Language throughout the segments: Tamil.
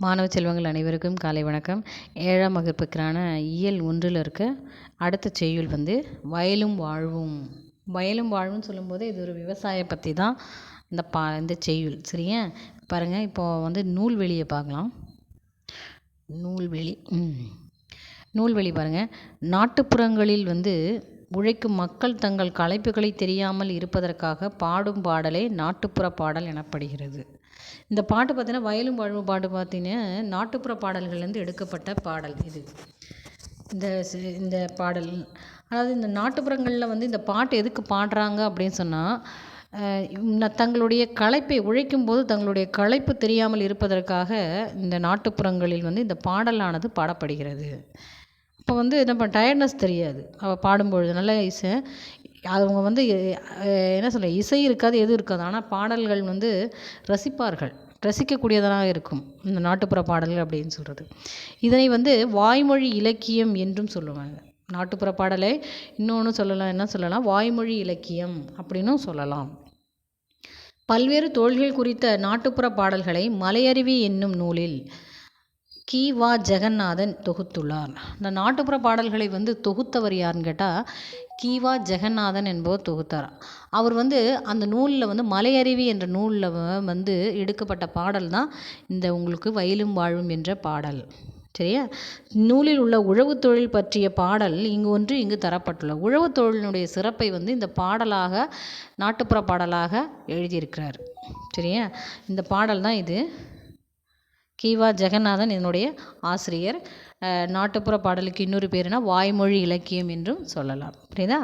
மாணவ செல்வங்கள் அனைவருக்கும் காலை வணக்கம். 7ஆம் வகுப்புக்கான இயல் 1ல் இருக்க அடுத்த செய்யுள் வயலும் வாழ்வும். வயலும் வாழ்வுன்னு சொல்லும்போது இது ஒரு விவசாய பற்றி தான் இந்த செய்யுள். சரியா? பாருங்கள், இப்போது நூல்வெளியை பார்க்கலாம். நூல்வெளி பாருங்கள். நாட்டுப்புறங்களில் உழைக்கும் மக்கள் தங்கள் களைப்புகளை தெரியாமல் இருப்பதற்காக பாடும் பாடலே நாட்டுப்புற பாடல் எனப்படுகிறது. இந்த பாட்டு பார்த்தீங்கன்னா, வயலும் வாழ்வும் பாட்டு பார்த்தீங்கன்னா நாட்டுப்புற பாடல்கள்லேருந்து எடுக்கப்பட்ட பாடல் இது. இந்த பாடல், அதாவது இந்த நாட்டுப்புறங்களில் இந்த பாட்டு எதுக்கு பாடுறாங்க அப்படின்னு சொன்னால், தங்களுடைய களைப்பை உழைக்கும் போது தங்களுடைய களைப்பு தெரியாமல் இருப்பதற்காக இந்த நாட்டுப்புறங்களில் இந்த பாடலானது பாடப்படுகிறது. இப்போ என்ன டயர்ட்னஸ் தெரியாது அவள் பாடும்பொழுது. நல்ல இசை, அவங்க என்ன சொல்ல, இசை இருக்காது, எதுவும் இருக்காது. ஆனால் பாடல்கள் ரசிப்பார்கள், ரசிக்கக்கூடியதாக இருக்கும் இந்த நாட்டுப்புற பாடல்கள் அப்படின்னு சொல்கிறது. இதனை வாய்மொழி இலக்கியம் என்றும் சொல்லுவாங்க. நாட்டுப்புற பாடலை இன்னொன்று சொல்லலாம், என்ன சொல்லலாம், வாய்மொழி இலக்கியம் அப்படின்னும் சொல்லலாம். பல்வேறு தொழில்கள் குறித்த நாட்டுப்புற பாடல்களை மலையருவி என்னும் நூலில் கி.வா. ஜெகநாதன் தொகுத்துள்ளார். இந்த நாட்டுப்புற பாடல்களை தொகுத்தவர் யாருன்னு கேட்டால் கி.வா. ஜெகநாதன் என்பவர் தொகுத்தார். அவர் அந்த நூலில் மலையருவி என்ற நூலில் எடுக்கப்பட்ட பாடல் தான் இந்த உங்களுக்கு வயலும் வாழ்வும் என்ற பாடல். சரியா? நூலில் உள்ள உழவு தொழில் பற்றிய பாடல் இங்கு தரப்பட்டுள்ளது. உழவு தொழிலினுடைய சிறப்பை இந்த பாடலாக, நாட்டுப்புற பாடலாக எழுதியிருக்கிறார். சரியா? இந்த பாடல் தான் இது. கி.வா. ஜெகநாதன் இதனுடைய ஆசிரியர். நாட்டுப்புற பாடலுக்கு இன்னொரு பேருனா வாய்மொழி இலக்கியம் என்றும் சொல்லலாம். புரியுதா?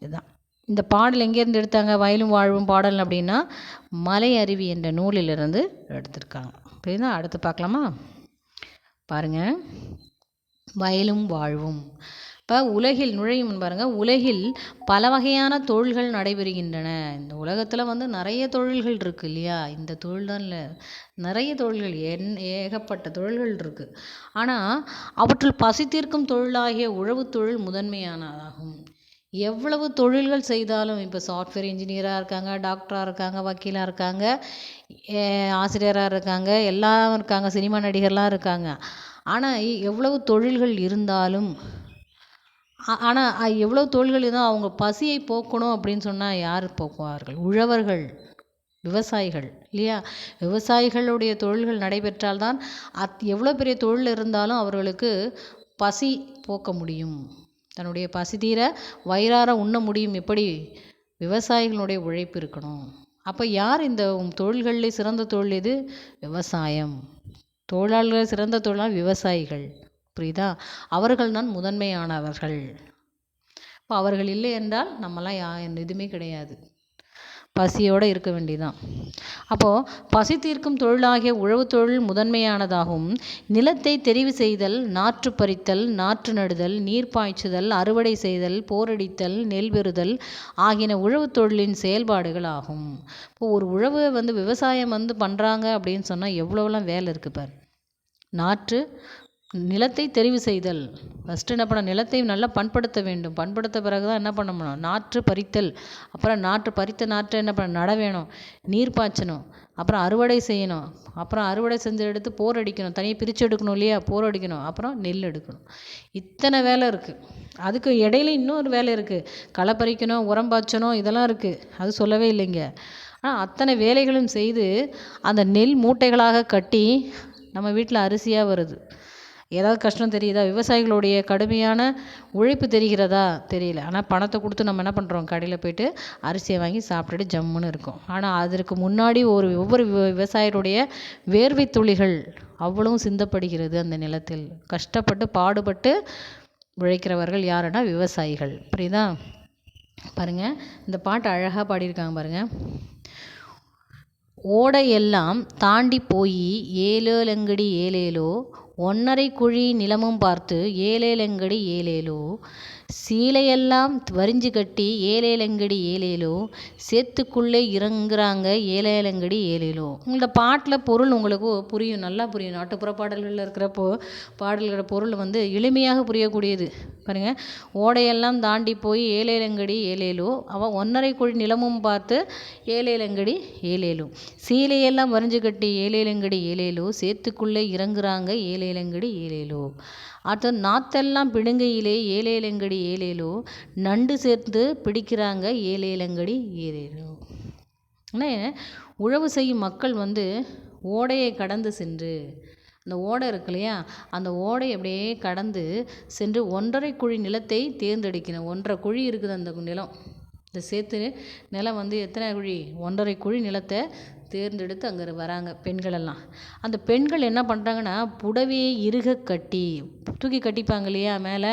இதுதான் இந்த பாடல் எங்கேருந்து எடுத்தாங்க. வயலும் வாழ்வும் பாடல் அப்படின்னா மலை அருவி என்ற நூலிலிருந்து எடுத்திருக்காங்க. புரியுதா? அடுத்து பார்க்கலாமா? பாருங்கள், வயலும் வாழ்வும். இப்போ உலகில் நுழையும் பாருங்கள். உலகில் பல வகையான தொழில்கள் நடைபெறுகின்றன. இந்த உலகத்தில் நிறைய தொழில்கள் இருக்குது இல்லையா? இந்த தொழில் தான் இல்லை, நிறைய தொழில்கள், ஏகப்பட்ட தொழில்கள் இருக்குது. ஆனால் அவற்றுள் பசி தீர்க்கும் தொழிலாகிய உழவு தொழில் முதன்மையானதாகும். எவ்வளவு தொழில்கள் செய்தாலும், இப்போ சாஃப்ட்வேர் இன்ஜினியராக இருக்காங்க, டாக்டராக இருக்காங்க, வக்கீலாக இருக்காங்க, ஆசிரியராக இருக்காங்க, எல்லாம் இருக்காங்க, சினிமா நடிகர்லாம் இருக்காங்க. ஆனால் எவ்வளவு தொழில்கள் இருந்தாலும், ஆனால் எவ்வளோ தொழில்கள் இருந்தால் அவங்க பசியை போக்கணும் அப்படின்னு சொன்னால் யார் போக்குவார்கள்? உழவர்கள், விவசாயிகள் இல்லையா? விவசாயிகளுடைய தொழில்கள் நடைபெற்றால்தான் எவ்வளோ பெரிய தொழில் இருந்தாலும் அவர்களுக்கு பசி போக்க முடியும். தன்னுடைய பசி தீர வயிறார உண்ண முடியும். எப்படி? விவசாயிகளுடைய உழைப்பு இருக்கணும். அப்போ யார் இந்த தொழில்களில் சிறந்த தொழில் எது? விவசாயம். தொழிலாளர்கள் சிறந்த தொழிலாளர் விவசாயிகள். புரியுதா? அவர்கள் தான் முதன்மையானவர்கள். இப்போ அவர்கள் இல்லை என்றால் நம்மலாம் எதுவுமே கிடையாது, பசியோடு இருக்க வேண்டியதான். அப்போது பசி தீர்க்கும் தொழிலாகிய உழவு தொழில் முதன்மையானதாகும். நிலத்தை தெரிவு செய்தல், நாற்று பறித்தல், நாற்று நடுதல், நீர் பாய்ச்சுதல், அறுவடை செய்தல், போரடித்தல், நெல் பெறுதல் ஆகியன உழவு தொழிலின் செயல்பாடுகள் ஆகும். இப்போ ஒரு உழவு விவசாயம் பண்ணுறாங்க அப்படின்னு சொன்னால் எவ்வளோலாம் வேலை இருக்குது பாரு. நிலத்தை தெரிவு செய்தல், ஃபஸ்ட்டு என்ன பண்ண, நிலத்தை நல்லா பண்படுத்த வேண்டும். பண்படுத்த பிறகு தான் என்ன பண்ணணும், நாற்று பறித்தல். அப்புறம் பறித்த நாற்றை என்ன பண்ண, நட வேணும், நீர் பாய்ச்சணும், அப்புறம் அறுவடை செய்யணும், அப்புறம் அறுவடை செஞ்சு எடுத்து போர் அடிக்கணும், தனியாக பிரித்து எடுக்கணும் இல்லையா, போர் அடிக்கணும், அப்புறம் நெல் எடுக்கணும். இத்தனை வேலை இருக்குது. அதுக்கு இடையில இன்னொரு வேலை இருக்குது, களை பறிக்கணும், உரம் பாய்ச்சணும், இதெல்லாம் இருக்குது. அது சொல்லவே இல்லைங்க. ஆனால் அத்தனை வேலைகளும் செய்து அந்த நெல் மூட்டைகளாக கட்டி நம்ம வீட்டில் அரிசியாக வருது. ஏதாவது கஷ்டம் தெரியுதா? விவசாயிகளுடைய கடுமையான உழைப்பு தெரிகிறதா? தெரியல. ஆனால் பணத்தை கொடுத்து நம்ம என்ன பண்ணுறோம், கடையில் போய்ட்டு அரிசியை வாங்கி சாப்பிட்டுட்டு ஜம்முன்னு இருக்கும். ஆனால் அதற்கு முன்னாடி ஒவ்வொரு விவசாயிகளுடைய வேர்வை துளிகள் அவ்வளவும் சிந்தப்படுகிறது அந்த நிலத்தில். கஷ்டப்பட்டு பாடுபட்டு உழைக்கிறவர்கள் யாருன்னா விவசாயிகள். புரியுதா? பாருங்கள், இந்த பாட்டு அழகாக பாடியிருக்காங்க பாருங்கள். ஓடையெல்லாம் தாண்டி போய் ஏலேலங்கடி ஏலேலோ, ஒன்னரை குழி நிலமும் பார்த்து ஏலேலங்கடி ஏலேலோ, சீலையெல்லாம் வரிஞ்சு கட்டி ஏலேலங்கடி ஏலேலோ, சேத்துக்குள்ளே இறங்குறாங்க ஏலேலங்கடி ஏலேலோ. இந்த பாட்டில் பொருள் உங்களுக்கு புரியும், நல்லா புரியும். நாட்டுப்புற பாடல்களில் இருக்கிறப்போ பாடல்களோட பொருள் வந்து எளிமையாக புரியக்கூடியது. பாருங்கள், ஓடையெல்லாம் தாண்டி போய் ஏலேலங்கடி ஏலேலோ, அவன் 1.5 குழி நிலமும் பார்த்து ஏலேலங்கடி ஏலேலோ. சீலையெல்லாம் வரிஞ்சு கட்டி ஏலேலங்கடி ஏலேலோ, சேத்துக்குள்ளே இறங்குறாங்க ஏலேலங்கடி ஏலேலோ. அடுத்து நாத்தெல்லாம் பிடுங்கையிலே ஏலேலங்கடி ஏலேலோ, நண்டு சேர்த்து பிடிக்கிறாங்க ஏலேலங்கடி ஏலேலோ. ஆனால் உழவு செய்யும் மக்கள் வந்து ஓடையை கடந்து சென்று, அந்த ஓடை இருக்கு இல்லையா, அந்த ஓடை அப்படியே கடந்து சென்று 1.5 குழி நிலத்தை தேர்ந்தெடுக்கணும். 1.5 குழி இருக்குது அந்த நிலம். இந்த சேத்து நிலம் வந்து எத்தனை குழி? 1.5 குழி நிலத்தை தேர்ந்தெடுத்து அங்கே வராங்க பெண்களெல்லாம். அந்த பெண்கள் என்ன பண்ணுறாங்கன்னா, புடவையை இறுக கட்டி, தூக்கி கட்டிப்பாங்க இல்லையா மேலே,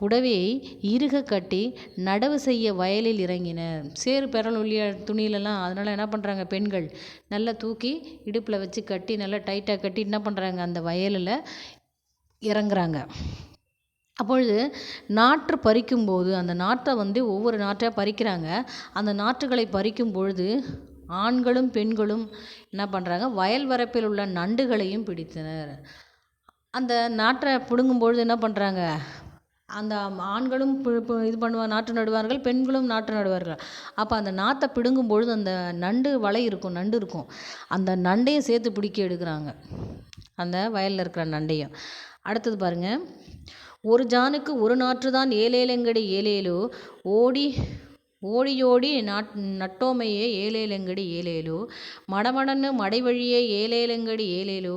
புடவையை இறுக கட்டி நடவு செய்ய வயலில் இறங்கினர். சேறு பெறல் உள்ளிய துணியிலலாம், அதனால் என்ன பண்ணுறாங்க பெண்கள், நல்லா தூக்கி இடுப்பில் வச்சு கட்டி நல்லா டைட்டாக கட்டி என்ன பண்ணுறாங்க, அந்த வயலில் இறங்குறாங்க. அப்பொழுது நாற்று பறிக்கும்போது, அந்த நாற்றை வந்து ஒவ்வொரு நாற்றாக பறிக்கிறாங்க. அந்த நாற்றுகளை பறிக்கும் பொழுது ஆண்களும் பெண்களும் என்ன பண்ணுறாங்க, வயல் வரப்பில் உள்ள நண்டுகளையும் பிடித்தனர். அந்த நாற்றை பிடுங்கும்பொழுது என்ன பண்ணுறாங்க, அந்த ஆண்களும் இது பண்ணுவாங்க, நாற்று நடுவார்கள், பெண்களும் நாற்று நடுவார்கள். அப்போ அந்த நாற்றை பிடுங்கும் பொழுது அந்த நண்டு வலை இருக்கும், நண்டு இருக்கும், அந்த நண்டையும் சேர்த்து பிடிக்க எடுக்கிறாங்க, அந்த வயலில் இருக்கிற நண்டையும். அடுத்தது பாருங்கள், ஒரு ஜானுக்கு ஒரு நாற்று தான் ஏலேலங்கடி ஏலேலோ, ஓடியோடி நட்டோமையே ஏலேலங்கடி ஏலேலோ, மடமடன்னு மடை வழியே ஏலேலங்கடி ஏலேலோ,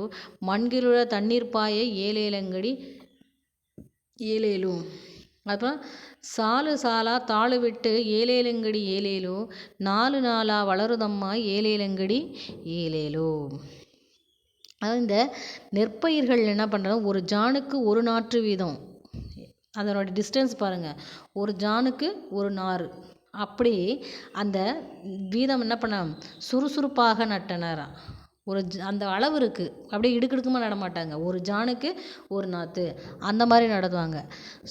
மண்கிலுழ தண்ணீர் பாய ஏலேலங்கடி ஏலேலோ. அப்புறம் சாலு சாலா தாழு விட்டு ஏலேலங்கடி ஏலேலோ, 4 நாளா வளருதம்மா ஏலேலங்கடி ஏலேலோ. அதாவது இந்த நெற்பயிர்கள் என்ன பண்ணுறாங்க, ஒரு ஜானுக்கு ஒரு நாற்று வீதம், அதனோட டிஸ்டன்ஸ் பாருங்கள், ஒரு ஜானுக்கு ஒரு நாறு, அப்படி அந்த வீதம் என்ன பண்ண சுறுசுறுப்பாக நட்டனர். அந்த அளவு இருக்குது, அப்படியே இடுக்கிடுக்குமா நட மாட்டாங்க, ஒரு ஜானுக்கு ஒரு நாற்று அந்த மாதிரி நடுவாங்க.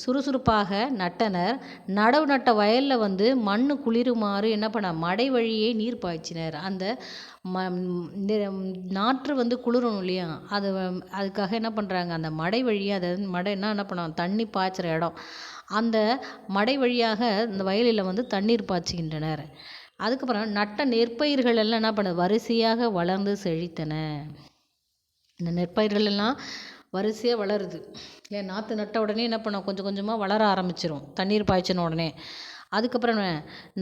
சுறுசுறுப்பாக நட்டனர். நடவு நட்ட வயலில் வந்து மண் குளிருமாறு என்ன பண்ண மடை வழியே நீர் பாய்ச்சினர். அந்த நாற்று வந்து குளிரணும் இல்லையா, அதுக்காக என்ன பண்ணுறாங்க, அந்த மடை வழியாக, அதாவது மடைன்னா என்ன பண்ணுவாங்க, தண்ணி பாய்ச்சுற இடம், அந்த மடை வழியாக இந்த வயலில் வந்து தண்ணீர் பாய்ச்சுகின்றனர். அதுக்கப்புறம் நட்ட நெற்பயிர்கள் எல்லாம் என்ன பண்ணுது, வரிசையாக வளர்ந்து செழித்தன. இந்த நெற்பயிர்கள் எல்லாம் வரிசையாக வளருது இல்லையா, நாற்று நட்ட உடனே என்ன பண்ணோம், கொஞ்சம் கொஞ்சமாக வளர ஆரம்பிச்சிரும் தண்ணீர் பாய்ச்சின உடனே. அதுக்கப்புறம்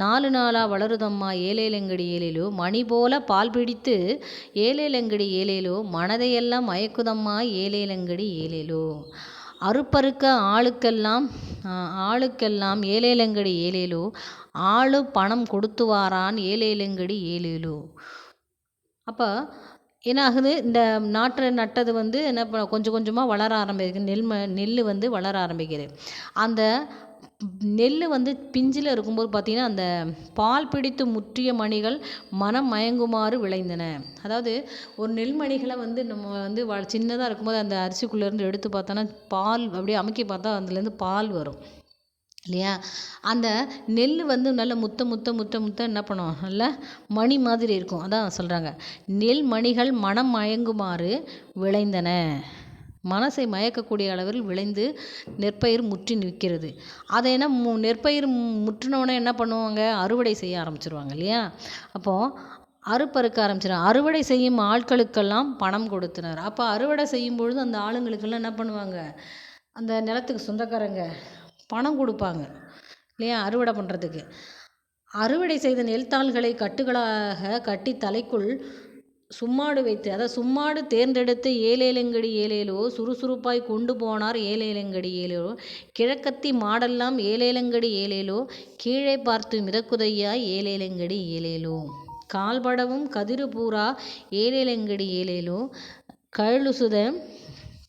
4 நாளா வளருதம்மா ஏலேலங்கடி ஏலேலோ, மணி போல பால் பிடித்து ஏலேலங்கடி ஏலேலோ, மனதையெல்லாம் மயக்குதம்மா ஏலேலங்கடி ஏலேலோ. அறுப்பறுக்க ஆளுக்கெல்லாம் ஏலேலங்கடி ஏலேலோ, ஆளு பணம் கொடுத்து வாரான் ஏலேலங்கடி ஏலேலோ. அப்போ என்ன ஆகுது, இந்த நாற்று நட்டது வந்து என்ன கொஞ்சம் கொஞ்சமாக வளர ஆரம்பிக்குது, நெல் வந்து வளர ஆரம்பிக்குது. அந்த நெல் வந்து பிஞ்சில் இருக்கும்போது பார்த்திங்கன்னா, அந்த பால் பிடித்து முற்றிய மணிகள் மனம் மயங்குமாறு விளைந்தன. அதாவது ஒரு நெல்மணிகளை வந்து நம்ம வந்து சின்னதாக இருக்கும்போது அந்த அரிசிக்குள்ளேருந்து எடுத்து பார்த்தோன்னா, பால் அப்படியே அமுக்கி பார்த்தா அதுலேருந்து பால் வரும் இல்லையா. அந்த நெல் வந்து நல்ல முத்த என்ன பண்ணும், நல்ல மணி மாதிரி இருக்கும். அதான் சொல்கிறாங்க, நெல் மணிகள் மனம் மயங்குமாறு விளைந்தன. மனசை மயக்கக்கூடிய அளவில் விளைந்து நெற்பயிர் முற்றி நிற்கிறது. அதை என்ன நெற்பயிர் முற்றினோடனே என்ன பண்ணுவாங்க, அறுவடை செய்ய ஆரம்பிச்சிருவாங்க இல்லையா. அப்போது அறுப்பறுக்க ஆரம்பிச்சிடும். அறுவடை செய்யும் ஆட்களுக்கெல்லாம் பணம் கொடுத்தனர். அப்போ அறுவடை செய்யும் பொழுது அந்த ஆளுங்களுக்கெல்லாம் என்ன பண்ணுவாங்க, அந்த நிலத்துக்கு சொந்தக்காரங்க பணம் கொடுப்பாங்க இல்லையா, அறுவடை பண்ணுறதுக்கு. அறுவடை செய்த நெல்தாள்களை கட்டுகளாக கட்டி தலைக்குள் சும்மாடு வைத்து, அதாவது சும்மாடு தேர்ந்தெடுத்து ஏலேலங்கடி ஏலேலோ, சுறுசுறுப்பாய் கொண்டு போனார் ஏலேலங்கடி ஏலேலோ. கிழக்கத்தி மாடெல்லாம் ஏலேலங்கடி ஏலேலோ, கீழே பார்த்து மிதக்குதையா ஏலேலங்கடி ஏலேலோ. கால்படவும் கதிரு பூரா ஏலேலங்கடி ஏலேலோ,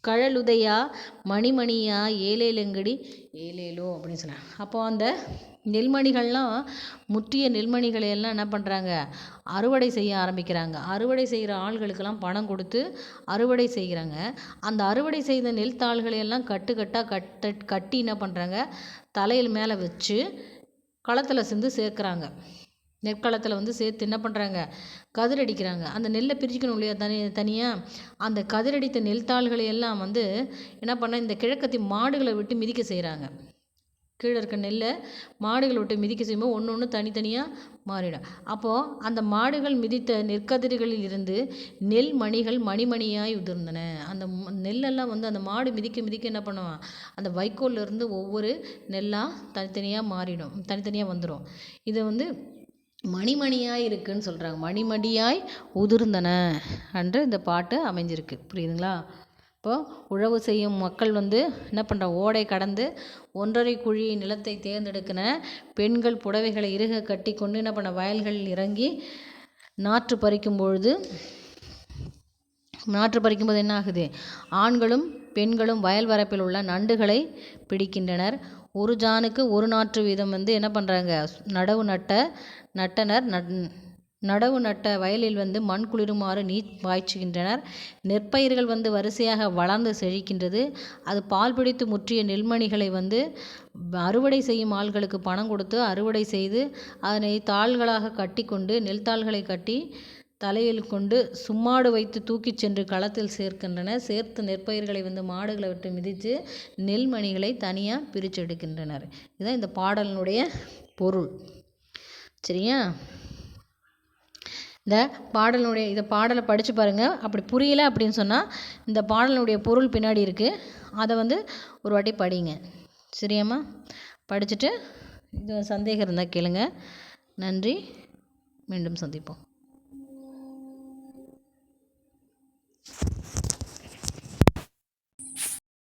கழலுதையா மணிமணியா ஏலேலங்கடி ஏலேலோ அப்படின்னு சொன்னாங்க. அப்போ அந்த நெல்மணிகள்லாம் முற்றிய நெல்மணிகளை எல்லாம் என்ன பண்ணுறாங்க, அறுவடை செய்ய ஆரம்பிக்கிறாங்க. அறுவடை செய்கிற ஆள்களுக்கெல்லாம் பணம் கொடுத்து அறுவடை செய்கிறாங்க. அந்த அறுவடை செய்த நெல் தாள்களை எல்லாம் கட்டி என்ன பண்ணுறாங்க, தலையில் மேலே வச்சு களத்தில் சேர்க்குறாங்க. நெற்களத்தில் சேர்த்து என்ன பண்ணுறாங்க, கதிரடிக்கிறாங்க. அந்த நெல்லை பிரிச்சுக்கணும் இல்லையா தனியாக. அந்த கதிரடித்த நெல் தாள்களை எல்லாம் என்ன பண்ண, இந்த கிழக்கத்தி மாடுகளை விட்டு மிதிக்க செய்கிறாங்க. கீழே இருக்க நெல்லை மாடுகளை விட்டு மிதிக்க செய்யும்போது ஒன்று தனித்தனியாக மாறிடும். அப்போது அந்த மாடுகள் மிதித்த நெற்கதிர்களில் இருந்து நெல் மணிகள் மணிமணியாய் உதிர்ந்தன. அந்த நெல்லெல்லாம் அந்த மாடு மிதிக்க என்ன பண்ணுவான், அந்த வைக்கோல்லேருந்து ஒவ்வொரு நெல்லாக தனித்தனியாக மாறிடும், தனித்தனியாக வந்துடும். இதை மணிமணியாய் இருக்குன்னு சொல்கிறாங்க. மணிமணியாய் உதிர்ந்தன என்று இந்த பாட்டு அமைஞ்சிருக்கு. புரியுதுங்களா? இப்போது உழவு செய்யும் மக்கள் என்ன பண்ணுறாங்க, ஓடை கடந்து 1½ குழி நிலத்தை தேர்ந்தெடுக்கின. பெண்கள் புடவைகளை இறுக கட்டி கொண்டு என்ன பண்ண, வயல்களில் இறங்கி நாற்று பறிக்கும்போது என்ன ஆகுது, ஆண்களும் பெண்களும் வயல் வரப்பில் உள்ள நண்டுகளை பிடிக்கின்றனர். ஒரு ஜானுக்கு ஒரு நாற்று வீதம் என்ன பண்ணுறாங்க, நடவு நட்ட வயலில் மண் குளிருமாறு நீர் பாய்ச்சுகின்றனர். நெற்பயிர்கள் வரிசையாக வளர்ந்து செழிக்கின்றது. அது பால் பிடித்து முற்றிய நெல்மணிகளை அறுவடை செய்யும் ஆள்களுக்கு பணம் கொடுத்து அறுவடை செய்து அதனை தாள்களாக கட்டி கொண்டு நெல்தாள்களை கட்டி தலையில் கொண்டு சும்மாடு வைத்து தூக்கிச் சென்று களத்தில் சேர்க்கின்றனர். சேர்த்து நெற்பயிர்களை மாடுகளை விட்டு மிதித்து நெல்மணிகளை தனியாக பிரித்து எடுக்கின்றனர். இதுதான் இந்த பாடலினுடைய பொருள். சரியா? இந்த பாடலை படித்து பாருங்கள். அப்படி புரியலை அப்படின்னு சொன்னால் இந்த பாடலுடைய பொருள் பின்னாடி இருக்குது, அதை ஒரு வாட்டி படிங்க. சரியாம்மா? படிச்சுட்டு இது சந்தேகம் இருந்தால் கேளுங்க. நன்றி. மீண்டும் சந்திப்போம்.